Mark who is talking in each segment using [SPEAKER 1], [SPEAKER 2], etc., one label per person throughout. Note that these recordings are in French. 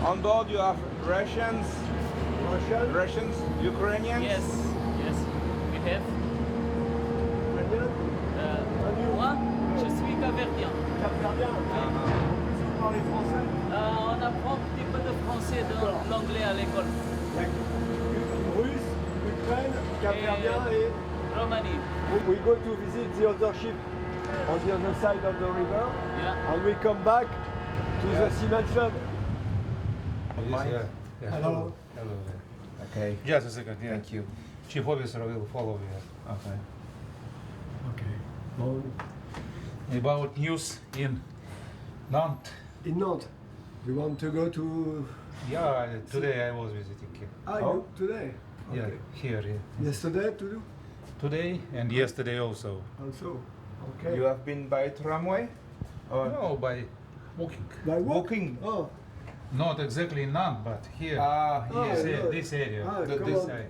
[SPEAKER 1] On board you have Russians, Ukrainians.
[SPEAKER 2] Yes, yes, we have. Moi, je suis capverdien.
[SPEAKER 3] Vous parlez français?
[SPEAKER 2] On apprend un petit peu de français dans l'anglais à l'école.
[SPEAKER 3] Russe, Ukraine, Cap-Verdien et
[SPEAKER 2] Roumanie.
[SPEAKER 3] we go to visit the other ship on the other side of the river,
[SPEAKER 2] Yeah.
[SPEAKER 3] and we come back to the cement club.
[SPEAKER 4] Yes, yeah.
[SPEAKER 3] Hello.
[SPEAKER 4] Hello.
[SPEAKER 1] Okay.
[SPEAKER 4] Just a second, yeah.
[SPEAKER 1] Thank you.
[SPEAKER 4] Chief officer will follow you.
[SPEAKER 1] Okay.
[SPEAKER 3] Okay. Well,
[SPEAKER 4] About news in Nantes.
[SPEAKER 3] in Nantes, you want to go to?
[SPEAKER 4] Yeah, today I was visiting here.
[SPEAKER 3] You today?
[SPEAKER 4] Yeah,
[SPEAKER 3] Okay.
[SPEAKER 4] here. Yeah.
[SPEAKER 3] Yesterday to do?
[SPEAKER 4] Today and yesterday also.
[SPEAKER 3] Also. Okay.
[SPEAKER 1] You have been by tramway? Or
[SPEAKER 4] No, by walking.
[SPEAKER 3] By walk?
[SPEAKER 1] walking?
[SPEAKER 3] Oh.
[SPEAKER 4] Not exactly in Nantes, but here.
[SPEAKER 1] Yes.
[SPEAKER 4] This area.
[SPEAKER 3] come
[SPEAKER 4] This
[SPEAKER 3] on.
[SPEAKER 4] side.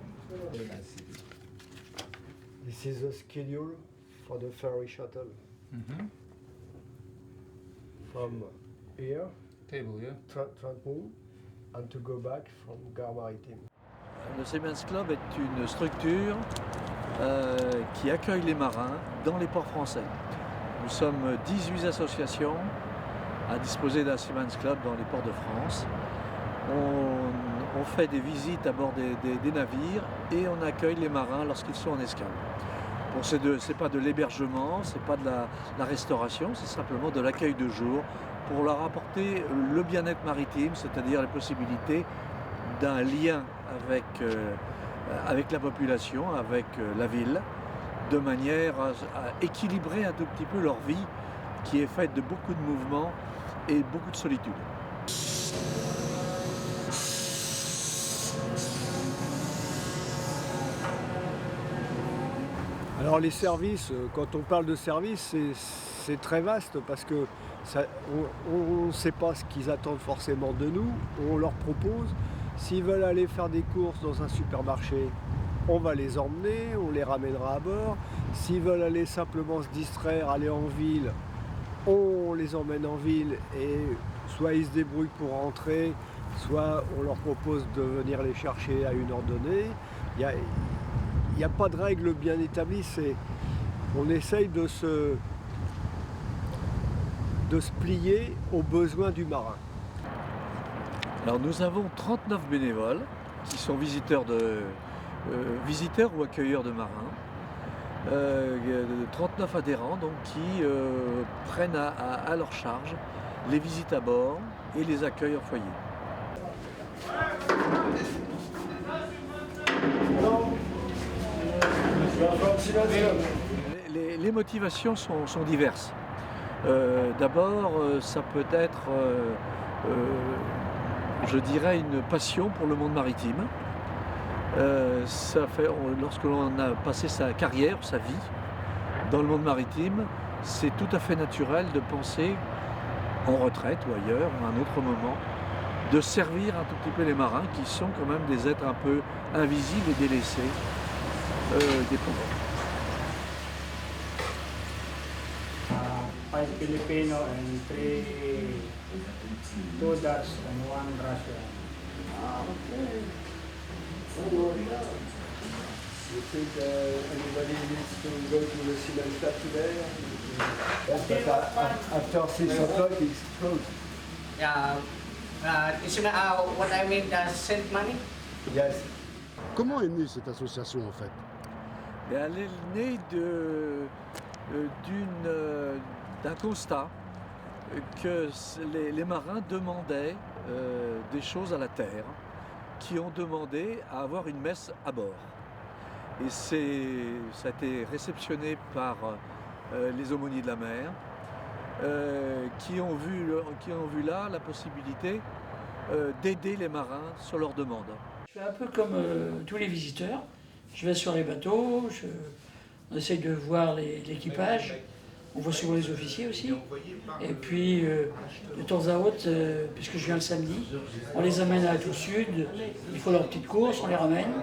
[SPEAKER 3] This is the schedule for the ferry shuttle
[SPEAKER 4] Mhm.
[SPEAKER 3] from here,
[SPEAKER 4] Table, yeah.
[SPEAKER 3] Trentmont, and to go back from Gare Maritime.
[SPEAKER 5] Le Seamen's Club est une structure qui accueille les marins dans les ports français. Nous sommes 18 associations à disposer d'un Seamen's Club dans les ports de France. On fait des visites à bord des navires et on accueille les marins lorsqu'ils sont en escale. Bon, c'est pas de l'hébergement, c'est pas de la restauration, c'est simplement de l'accueil de jour pour leur apporter le bien-être maritime, c'est-à-dire la possibilité d'un lien avec la population, avec la ville, de manière à équilibrer un tout petit peu leur vie qui est faite de beaucoup de mouvements et beaucoup de solitude.
[SPEAKER 3] Alors les services, quand on parle de services, c'est très vaste parce que on ne sait pas ce qu'ils attendent forcément de nous, on leur propose. S'ils veulent aller faire des courses dans un supermarché, on va les emmener, on les ramènera à bord. S'ils veulent aller simplement se distraire, aller en ville, on les emmène en ville et soit ils se débrouillent pour rentrer, soit on leur propose de venir les chercher à une heure donnée. Il n'y a pas de règle bien établie, on essaye de se plier aux besoins du marin.
[SPEAKER 5] Alors nous avons 39 bénévoles qui sont visiteurs ou accueilleurs de marins. 39 adhérents donc, qui prennent à leur charge les visites à bord et les accueils en foyer. Les motivations sont diverses. D'abord, ça peut être, je dirais, une passion pour le monde maritime. Lorsque l'on a passé sa carrière, sa vie dans le monde maritime, c'est tout à fait naturel de penser en retraite ou ailleurs, à un autre moment, de servir un tout petit peu les marins qui sont quand même des êtres un peu invisibles et délaissés des pauvres.
[SPEAKER 6] 5 Filipino and 2 Dutch and 1 Russian.
[SPEAKER 3] You think anybody needs to go to the Seamen's Club today? Yes, but after 6 o'clock it's closed.
[SPEAKER 6] Yeah, what I mean, send money.
[SPEAKER 3] Yes.
[SPEAKER 7] Comment est née cette association en fait?
[SPEAKER 5] Elle est née d'un constat que les marins demandaient des choses à la terre, qui ont demandé à avoir une messe à bord. Et ça a été réceptionné par les aumôniers de la mer qui ont vu là la possibilité d'aider les marins sur leurs demandes.
[SPEAKER 8] Je fais un peu comme tous les visiteurs. Je vais sur les bateaux, on essaye de voir l'équipage. On voit souvent les officiers aussi. Et puis, de temps à autre, puisque je viens le samedi, on les amène à tout sud. Ils font leur petite course, on les ramène.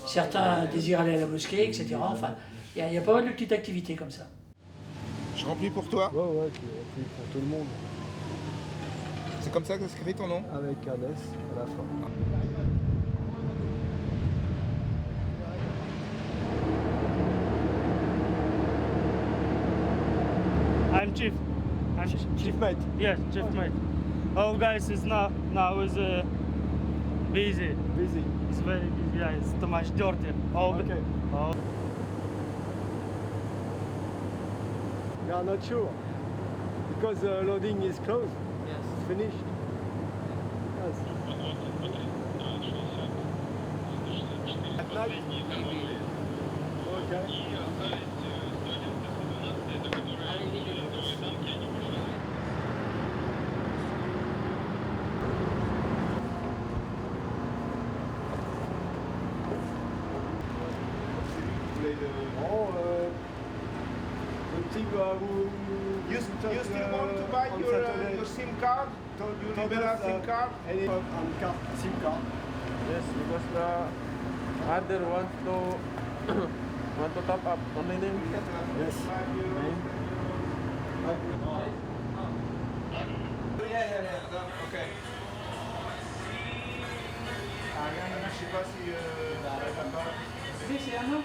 [SPEAKER 8] Certains désirent aller à la mosquée, etc. Enfin, il y a pas mal de petites activités comme ça.
[SPEAKER 1] Je remplis pour toi.
[SPEAKER 3] Ouais, ouais, qui est rempli pour tout le monde.
[SPEAKER 1] C'est comme ça que s'écrit ton nom?
[SPEAKER 3] Avec un S à la fin.
[SPEAKER 9] I'm Chief.
[SPEAKER 3] Chief mate.
[SPEAKER 9] Yes, Chief mate. Oh, guys, is now is busy.
[SPEAKER 3] Busy.
[SPEAKER 9] It's very busy. Yeah, it's too much dirty. Oh,
[SPEAKER 3] Okay.
[SPEAKER 9] oh.
[SPEAKER 3] You are not sure? Because the loading is closed.
[SPEAKER 2] Yes.
[SPEAKER 3] It's finished. Yes. At night? Okay. Oh, le petit va vous...
[SPEAKER 1] You still want to buy your SIM card? You liberal SIM card?
[SPEAKER 3] Any on card, SIM card.
[SPEAKER 10] Yes, because the other want to top up only name.
[SPEAKER 3] Yes.
[SPEAKER 1] Ok. Je sais pas si
[SPEAKER 8] Si, c'est un autre.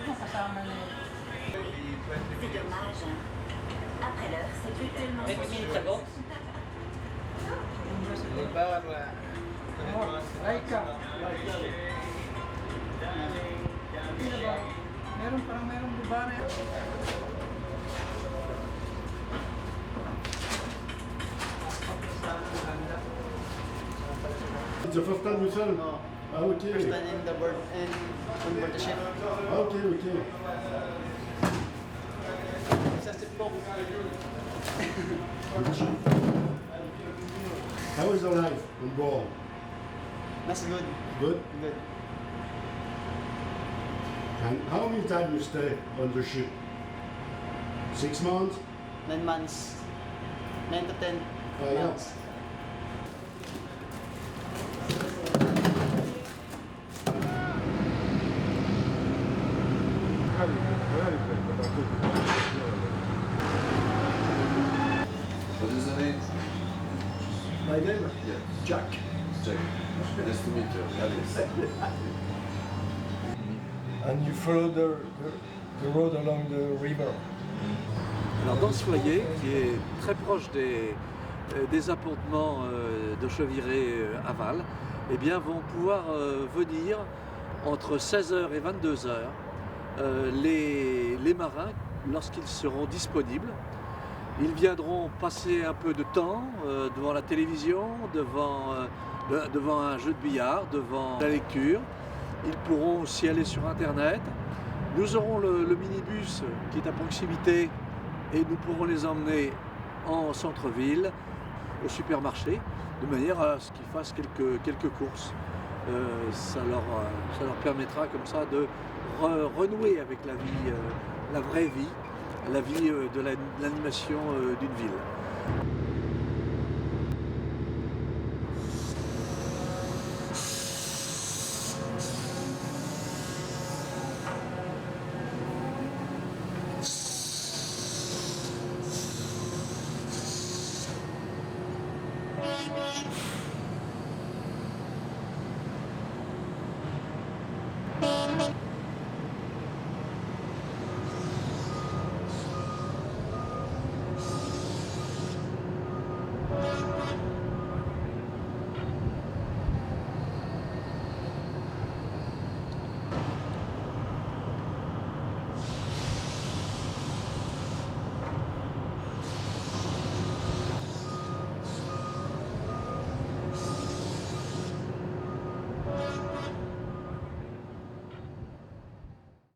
[SPEAKER 8] Non, ça sert à mener.
[SPEAKER 11] C'est dommage. Après l'heure, c'est plus tellement...
[SPEAKER 8] Meron di ba?
[SPEAKER 7] It's the first time you film? Ah, ok.
[SPEAKER 6] First time in the board and on board the ship.
[SPEAKER 7] Ah, ok, ok. How is the life on board?
[SPEAKER 6] That's good.
[SPEAKER 7] Good?
[SPEAKER 6] Good.
[SPEAKER 7] And how many times you stay on the ship? 6 months?
[SPEAKER 6] 9 months. 9 to 10
[SPEAKER 7] yeah.
[SPEAKER 6] months.
[SPEAKER 12] What is the name?
[SPEAKER 3] My name?
[SPEAKER 12] Yes.
[SPEAKER 3] Jack.
[SPEAKER 12] Jack. Nice to meet you. Alice.
[SPEAKER 3] And you follow the road along the river.
[SPEAKER 5] Alors dans ce foyer, qui est très proche des appontements de Cheviré-Aval, eh bien, vont pouvoir venir entre 16h et 22h les marins, lorsqu'ils seront disponibles. Ils viendront passer un peu de temps devant la télévision, devant un jeu de billard, devant la lecture. Ils pourront aussi aller sur Internet. Nous aurons le minibus qui est à proximité et nous pourrons les emmener en centre-ville, au supermarché, de manière à ce qu'ils fassent quelques courses. Ça leur permettra comme ça de renouer avec la vie, la vraie vie, la vie de l'animation d'une ville.